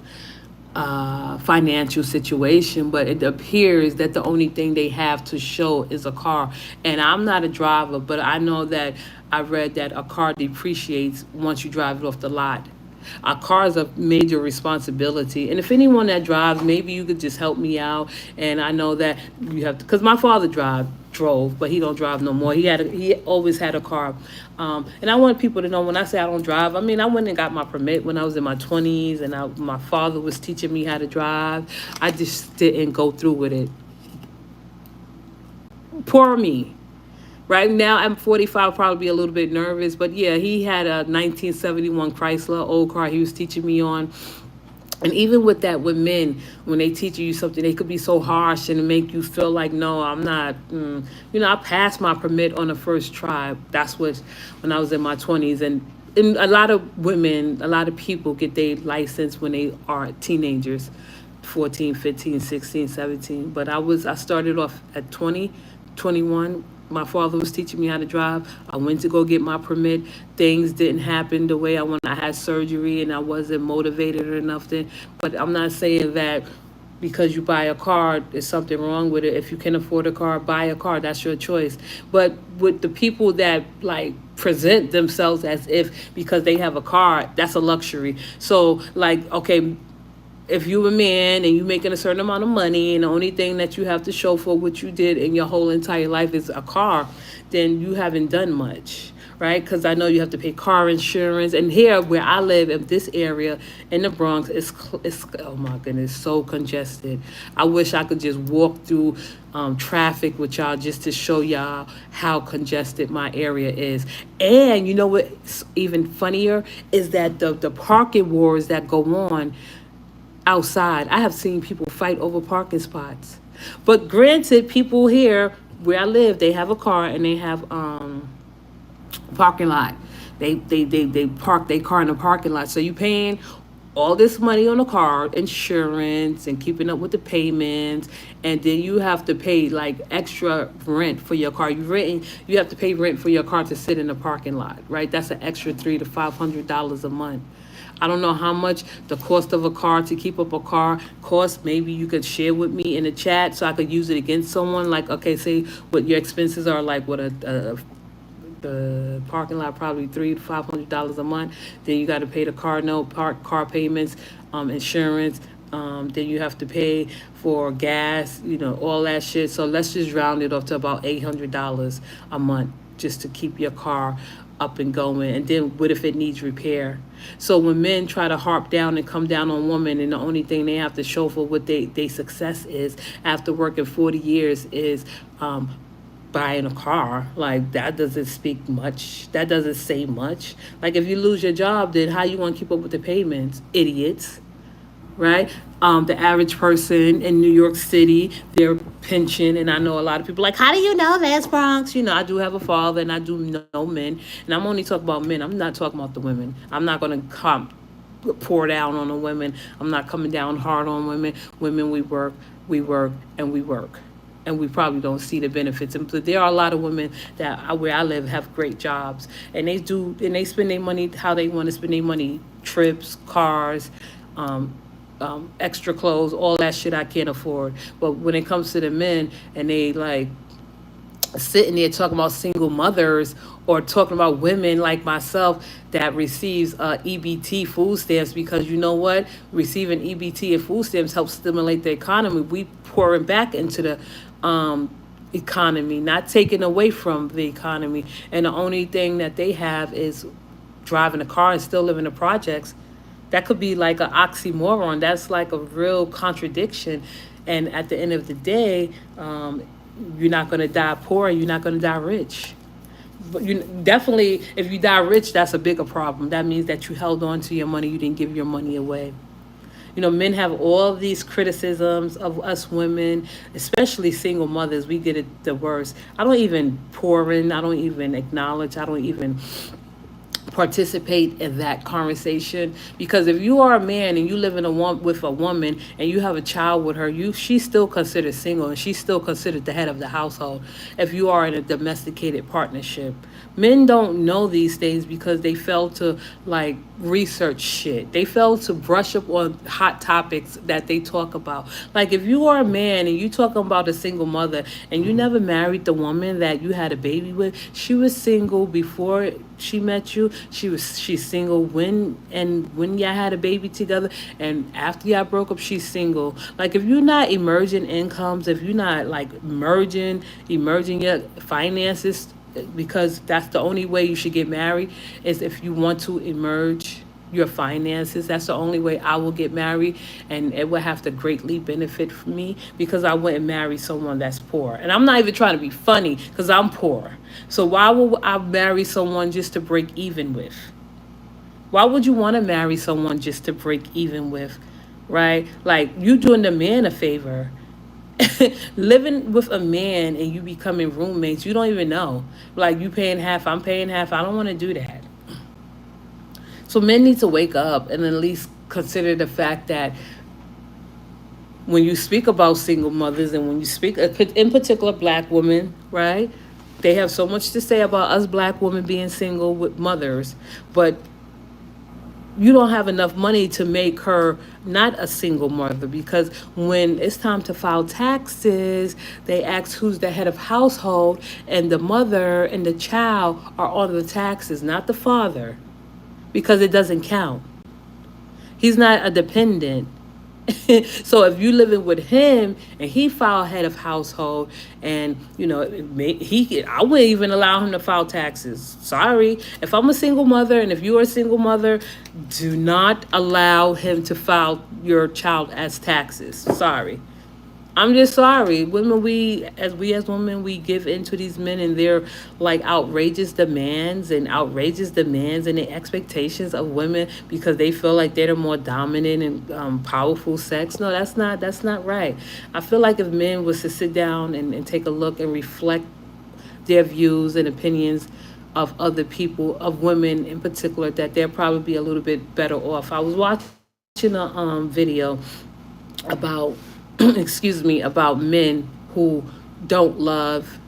financial situation, but it appears that the only thing they have to show is a car. And I'm not a driver, but I know that I read that a car depreciates once you drive it off the lot. A car is a major responsibility, and if anyone that drives, maybe you could just help me out. And I know that you have to, because my father drove, but he don't drive no more. He always had a car, and I want people to know, when I say I don't drive, I mean I went and got my permit when I was in my 20s, and my father was teaching me how to drive. I just didn't go through with it. Poor me. Right now, I'm 45, probably a little bit nervous, but yeah, he had a 1971 Chrysler, old car he was teaching me on. And even with that, with men, when they teach you something, they could be so harsh and make you feel like, no, I'm not. I passed my permit on the first try. That's when I was in my 20s. And a lot of women, a lot of people get their license when they are teenagers, 14, 15, 16, 17. But I started off at 20, 21. My father was teaching me how to drive. I went to go get my permit. Things didn't happen the way I wanted. I had surgery and I wasn't motivated enough then. But I'm not saying that because you buy a car, there's something wrong with it. If you can afford a car, buy a car. That's your choice. But with the people that like present themselves as if because they have a car, that's a luxury. So like, okay, if you're a man and you're making a certain amount of money and the only thing that you have to show for what you did in your whole entire life is a car, then you haven't done much, right? Because I know you have to pay car insurance. And here, where I live in this area in the Bronx, it's oh my goodness, so congested. I wish I could just walk through traffic with y'all just to show y'all how congested my area is. And you know what's even funnier is that the parking wars that go on outside. I have seen people fight over parking spots. But granted, people here where I live, they have a car and they have parking lot. They park their car in the parking lot. So you paying all this money on the car, insurance and keeping up with the payments, and then you have to pay like extra rent for your car. You have to pay rent for your car to sit in the parking lot, right? That's an extra $300 to $500 a month. I don't know how much the cost of a car to keep up a car costs. Maybe you could share with me in the chat so I could use it against someone. Like, okay, say what your expenses are, like what the parking lot probably $300 to $500 a month. Then you got to pay the car note, car payments, insurance. Then you have to pay for gas, all that shit. So let's just round it off to about $800 a month just to keep your car up and going. And then what if it needs repair? So when men try to harp down and come down on women, and the only thing they have to show for what they success is after working 40 years is buying a car, like that doesn't speak much. That doesn't say much. Like if you lose your job, then how you want to keep up with the payments? Idiots. Right? The average person in New York City, their pension, and I know a lot of people like, how do you know that's Bronx? I do have a father and I do know men, and I'm only talking about men. I'm not talking about the women. I'm not going to pour down on the women. I'm not coming down hard on women. Women, we work, and we work. And we probably don't see the benefits. And but there are a lot of women that where I live have great jobs, and they spend their money how they want to spend their money: trips, cars, extra clothes, all that shit I can't afford. But when it comes to the men and they like sitting there talking about single mothers or talking about women like myself that receives EBT food stamps, because you know what? Receiving EBT and food stamps helps stimulate the economy. We pouring back into the economy, not taking away from the economy. And the only thing that they have is driving a car and still living in the projects. That could be like an oxymoron. That's like a real contradiction. And at the end of the day, you're not going to die poor and you're not going to die rich. But you definitely, if you die rich, that's a bigger problem. That means that you held on to your money. You didn't give your money away. Men have all these criticisms of us women, especially single mothers. We get it the worst. I don't even pour in. I don't even acknowledge. I don't even participate in that conversation, because if you are a man and you live with a woman and you have a child with her, she's still considered single and she's still considered the head of the household if you are in a domesticated partnership. Men don't know these things because they fail to like research shit. They fail to brush up on hot topics that they talk about. Like if you are a man and you talking about a single mother and you never married the woman that you had a baby with, she was single before she met you. She's single when y'all had a baby together, and after y'all broke up, she's single. Like if you're not emerging incomes, if you're not like emerging your finances, because that's the only way you should get married, is if you want to emerge your finances. That's the only way I will get married, and it will have to greatly benefit me, because I wouldn't marry someone that's poor. And I'm not even trying to be funny, because I'm poor. So why would I marry someone just to break even with? Why would you want to marry someone just to break even with, right? Like you doing the man a favor. Living with a man and you becoming roommates, you don't even know. Like you paying half, I'm paying half. I don't want to do that. So men need to wake up and at least consider the fact that when you speak about single mothers, and when you speak in particular black women, right? They have so much to say about us black women being single with mothers, but you don't have enough money to make her not a single mother, because when it's time to file taxes, they ask who's the head of household, and the mother and the child are on the taxes, not the father, because it doesn't count. He's not a dependent. So if you living with him and he file head of household, and I wouldn't even allow him to file taxes. Sorry, if I'm a single mother and if you're a single mother, do not allow him to file your child as taxes. Sorry. I'm just sorry. Women, we as women, we give in to these men and their like outrageous demands and the expectations of women because they feel like they're the more dominant and powerful sex. No, that's not right. I feel like if men was to sit down and take a look and reflect their views and opinions of other people, of women in particular, that they'll probably be a little bit better off. I was watching a video about excuse me, about men who don't love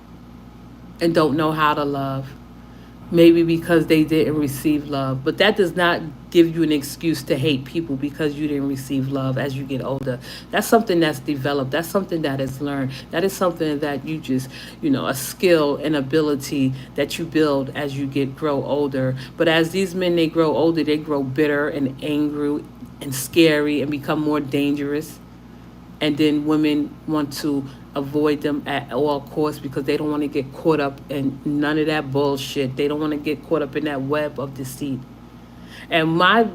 and don't know how to love, maybe because they didn't receive love. But that does not give you an excuse to hate people because you didn't receive love as you get older. That's something that's developed. That's something that is learned. That is something that you just, a skill and ability that you build as you grow older. But as these men, they grow older, they grow bitter and angry and scary and become more dangerous. And then women want to avoid them at all costs because they don't want to get caught up in none of that bullshit. They don't want to get caught up in that web of deceit. And my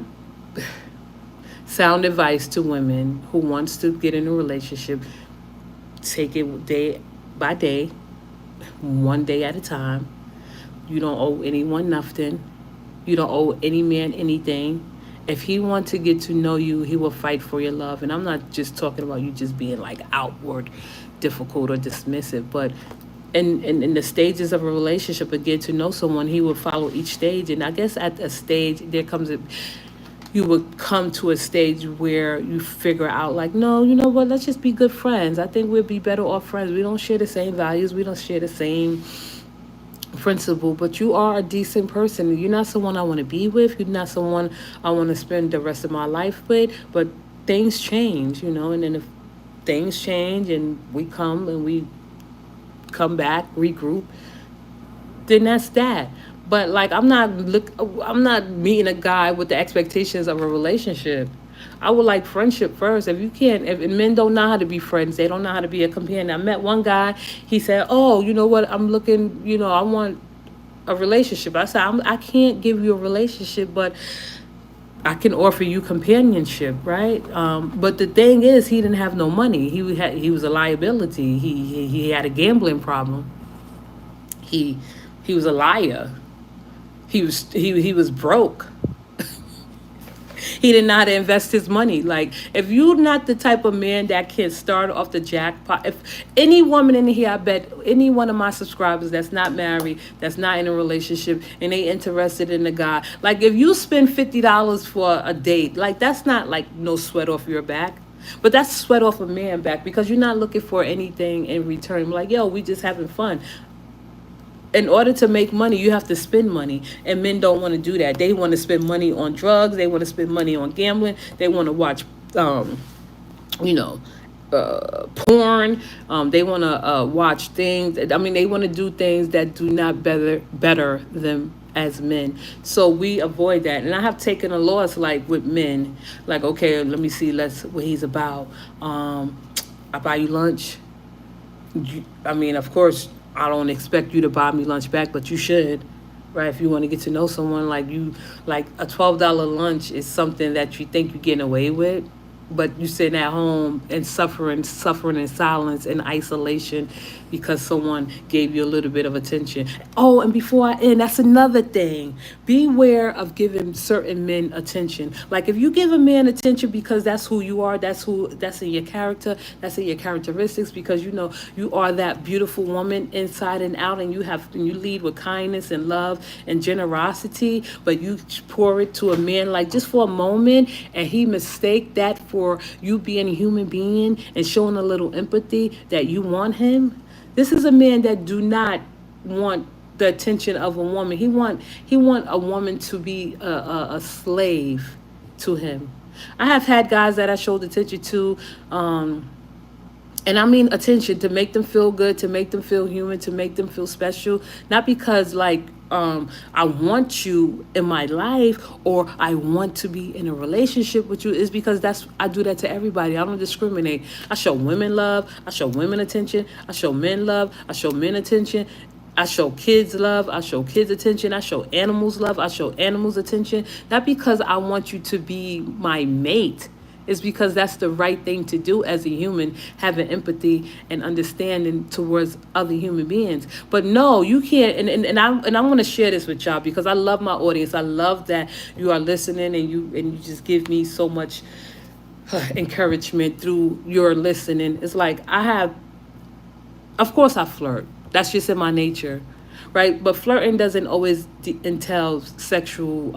sound advice to women who wants to get in a relationship, take it day by day, one day at a time. You don't owe anyone nothing. You don't owe any man anything. If he wants to get to know you, he will fight for your love. And I'm not just talking about you just being like outward, difficult or dismissive, but in the stages of a relationship and get to know someone, he will follow each stage. And I guess at a stage, you would come to a stage where you figure out like, no, you know what, let's just be good friends. I think we'll be better off friends. We don't share the same values. We don't share the same principle, but you are a decent person. You're not someone I want to be with. You're not someone I want to spend the rest of my life with. But things change, and then if things change and we come back, regroup, then that's that. But like I'm not meeting a guy with the expectations of a relationship. I would like friendship first. If men don't know how to be friends, they don't know how to be a companion. I met one guy. He said, "Oh, you know what? I'm looking. I want a relationship." I said, "I can't give you a relationship, but I can offer you companionship, right?" But the thing is, he didn't have no money. He was a liability. He had a gambling problem. He he was a liar. He was broke. He didn't know how to invest his money. Like, if you're not the type of man that can start off the jackpot, if any woman in here, I bet any one of my subscribers that's not married, that's not in a relationship, and they interested in a guy, like if you spend $50 for a date, like that's not like no sweat off your back. But that's sweat off a man back because you're not looking for anything in return. Like, yo, we just having fun. In order to make money, you have to spend money. And men don't want to do that. They want to spend money on drugs. They want to spend money on gambling. They want to watch, you know, porn. They want to watch things. I mean, they want to do things that do not better them as men. So we avoid that. And I have taken a loss, like with men. Like, okay, let me see. What he's about. I buy you lunch. I mean, of course, I don't expect you to buy me lunch back, but you should, right? If you want to get to know someone, like a $12 lunch is something that you think you're getting away with, but you sitting at home and suffering in silence and isolation because someone gave you a little bit of attention. Oh, and before I end, that's another thing. Beware of giving certain men attention. Like, if you give a man attention because that's who you are, that's in your character, that's in your characteristics, because you know you are that beautiful woman inside and out, and you lead with kindness and love and generosity, but you pour it to a man like just for a moment, and he mistake that for you being a human being and showing a little empathy that you want him. This is a man that do not want the attention of a woman. He want a woman to be a slave to him. I have had guys that I showed attention to, and I mean attention to make them feel good, to make them feel human, to make them feel special. Not because like I want you in my life, or I want to be in a relationship with you, is because I do that to everybody. I don't discriminate. I show women love. I show women attention. I show men love. I show men attention. I show kids love. I show kids attention. I show animals love. I show animals attention. Not because I want you to be my mate. It's because that's the right thing to do as a human, having empathy and understanding towards other human beings. But no, you can't. And I want to share this with y'all because I love my audience. I love that you are listening, and you just give me so much encouragement through your listening. It's like of course, I flirt. That's just in my nature, right? But flirting doesn't always entail sexual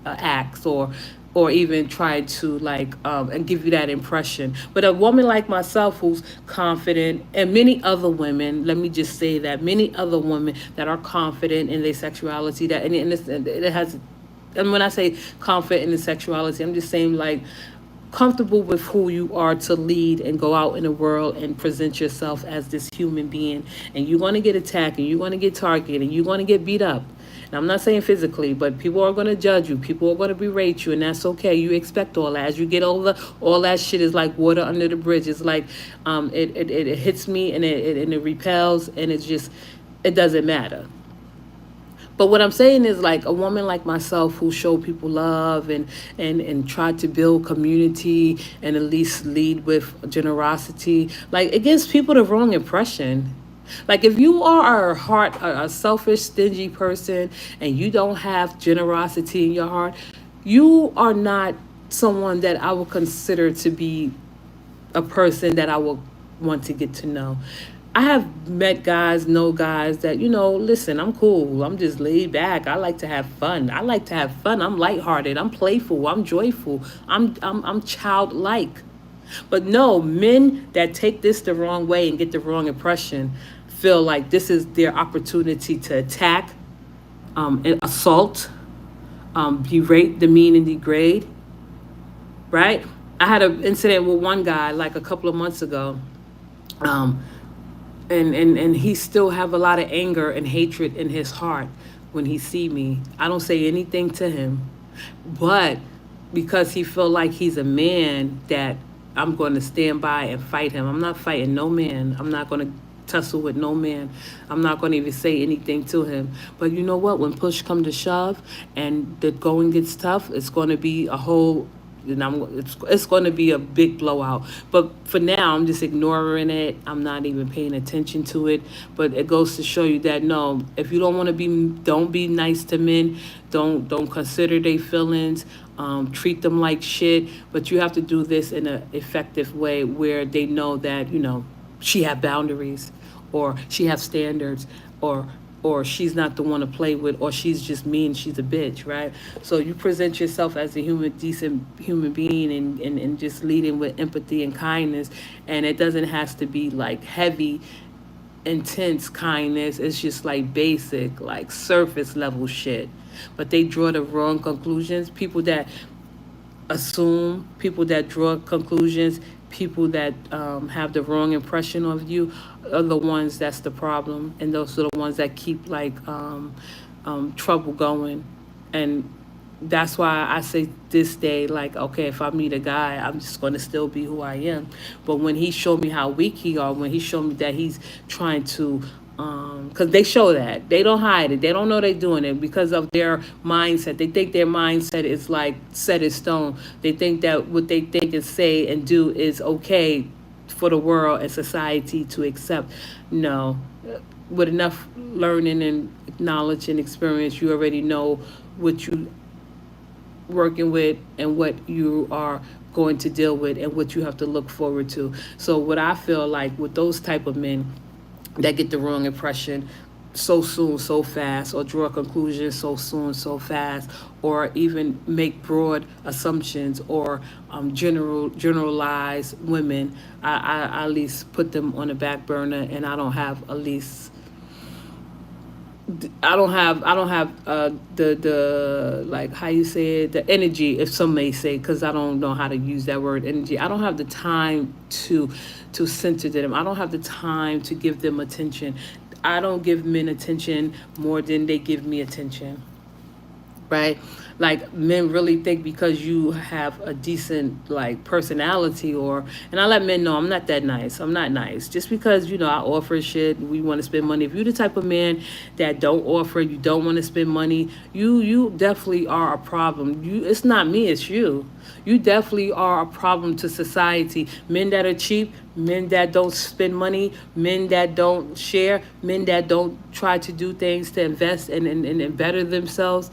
acts, or even try to like and give you that impression. But a woman like myself who's confident, and many other women, let me just say that many other women that are confident in their sexuality, that and it has, and when I say confident in the sexuality, I'm just saying like comfortable with who you are to lead and go out in the world and present yourself as this human being. And you're going to get attacked, and you're going to get targeted, and you're going to get beat up. And I'm not saying physically, but people are going to judge you. People are going to berate you, and that's okay. You expect all that. As you get older, all that shit is like water under the bridge. It's like it hits me, and it repels, and it doesn't matter. But what I'm saying is like a woman like myself who show people love, and try to build community, and at least lead with generosity. Like it gives people the wrong impression. Like if you are a selfish, stingy person, and you don't have generosity in your heart, you are not someone that I would consider to be a person that I will want to get to know. I have met guys, know guys that, listen, I'm cool. I'm just laid back. I like to have fun. I'm lighthearted. I'm playful. I'm joyful. I'm childlike. But no, men that take this the wrong way and get the wrong impression feel like this is their opportunity to attack, and assault, berate, demean, and degrade, right? I had an incident with one guy like a couple of months ago. Um, and he still have a lot of anger and hatred in his heart when he see me. I don't say anything to him, but because he feel like he's a man, that I'm going to stand by and fight him. I'm not fighting no man. I'm not going to tussle with no man. I'm not going to even say anything to him. But you know what? When push come to shove and the going gets tough, it's going to be a whole, it's going to be a big blowout. But for now, I'm just ignoring it. I'm not even paying attention to it. But it goes to show you that no, if you don't want to don't be nice to men. Don't consider their feelings. Treat them like shit. But you have to do this in an effective way where they know that she have boundaries, or she have standards, or she's not the one to play with, or she's just mean, she's a bitch, right? So you present yourself as a decent human being, and just leading with empathy and kindness. And it doesn't have to be like heavy, intense kindness. It's just like basic, like surface level shit. But they draw the wrong conclusions. People that assume, people that draw conclusions, people that have the wrong impression of you are the ones that's the problem, and those are the ones that keep like trouble going. And that's why I say this day, like, okay, if I meet a guy, I'm just going to still be who I am. But when he showed me how weak he are, when he showed me that he's trying to, because they show that. They don't hide it. They don't know they're doing it because of their mindset. They think their mindset is like set in stone. They think that what they think and say and do is okay for the world and society to accept. No. With enough learning and knowledge and experience, you already know what you working with and what you are going to deal with and what you have to look forward to. So what I feel like with those type of men that get the wrong impression so soon, so fast, or draw conclusions so soon, so fast, or even make broad assumptions, or generalize women, I at least put them on the back burner, and I don't have the like, how you say it, the energy, if some may say, because I don't know how to use that word, energy. I don't have the time to center them. I don't have the time to give them attention. I don't give men attention more than they give me attention, right? Like men really think because you have a decent like personality, or and I let men know I'm not that nice. I'm not nice. Just because I offer shit, we want to spend money. If you're the type of man that don't offer, you don't want to spend money, you definitely are a problem. It's not me, it's you. You definitely are a problem to society. Men that are cheap, men that don't spend money, men that don't share, men that don't try to do things to invest and better themselves,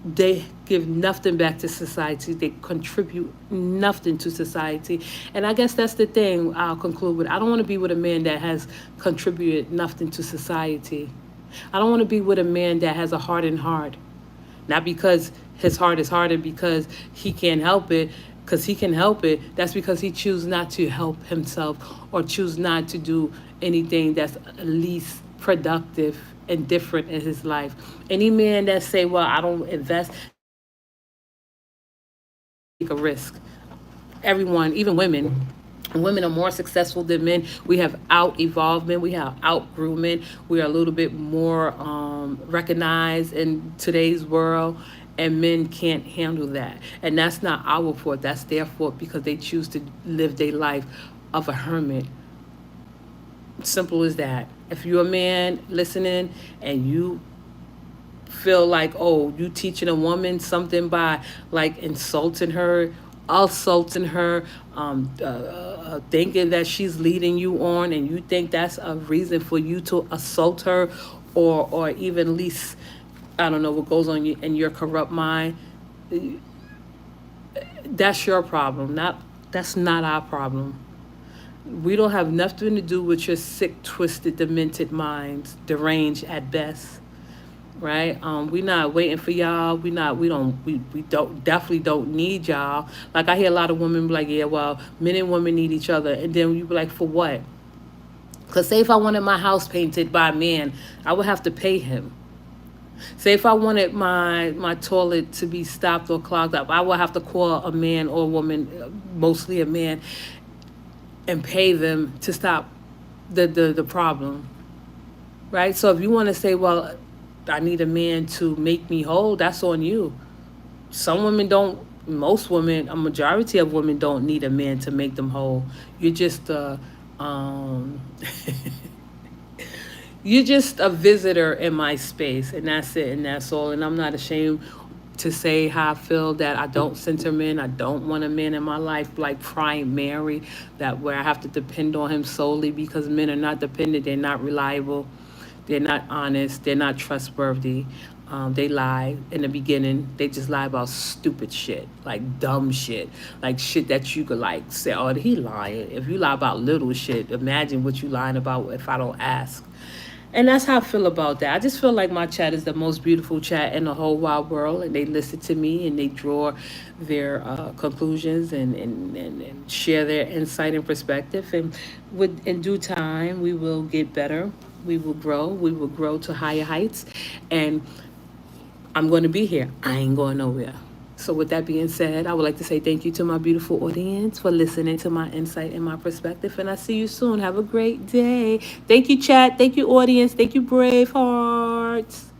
they give nothing back to society. They contribute nothing to society. And I guess that's the thing I'll conclude with. I don't want to be with a man that has contributed nothing to society. I don't want to be with a man that has a hardened heart. Not because his heart is hardened because he can't help it, because he can help it. That's because he chooses not to help himself or choose not to do anything that's at least productive and different in his life. Any man that say, well, I don't invest, take a risk. Everyone, even women. Women are more successful than men. We have out evolved men. We have outgrew men. We are a little bit more recognized in today's world, and men can't handle that. And that's not our fault. That's their fault because they choose to live their life of a hermit. Simple as that. If you're a man listening and you feel like, oh, you teaching a woman something by like insulting her, assaulting her, thinking that she's leading you on, and you think that's a reason for you to assault her, or even at least, I don't know what goes on in your corrupt mind. That's your problem. That's not our problem. We don't have nothing to do with your sick, twisted, demented minds, deranged at best, right? We not waiting for y'all. We don't definitely don't need y'all. Like I hear a lot of women be like, yeah, well, men and women need each other, and then you be like, for what? Because say if I wanted my house painted by a man, I would have to pay him. Say if I wanted my toilet to be stopped or clogged up, I would have to call a man or a woman, mostly a man, and pay them to stop the problem, right? So if you want to say, well, I need a man to make me whole, that's on you. Some women don't, most women, a majority of women don't need a man to make them whole. You're just um, you're just a visitor in my space, and that's it, and that's all. And I'm not ashamed to say how I feel, that I don't center men. I don't want a man in my life like primary, that where I have to depend on him solely, because men are not dependent. They're not reliable. They're not honest. They're not trustworthy. They lie in the beginning. They just lie about stupid shit, like dumb shit, like shit that you could like say, oh, he lying. If you lie about little shit, imagine what you lying about if I don't ask. And that's how I feel about that. I just feel like my chat is the most beautiful chat in the whole wide world, and they listen to me and they draw their conclusions and share their insight and perspective. And with in due time, we will get better. We will grow. We will grow to higher heights, and I'm going to be here. I ain't going nowhere. So, with that being said, I would like to say thank you to my beautiful audience for listening to my insight and my perspective. And I see you soon. Have a great day. Thank you, chat. Thank you, audience. Thank you, brave hearts.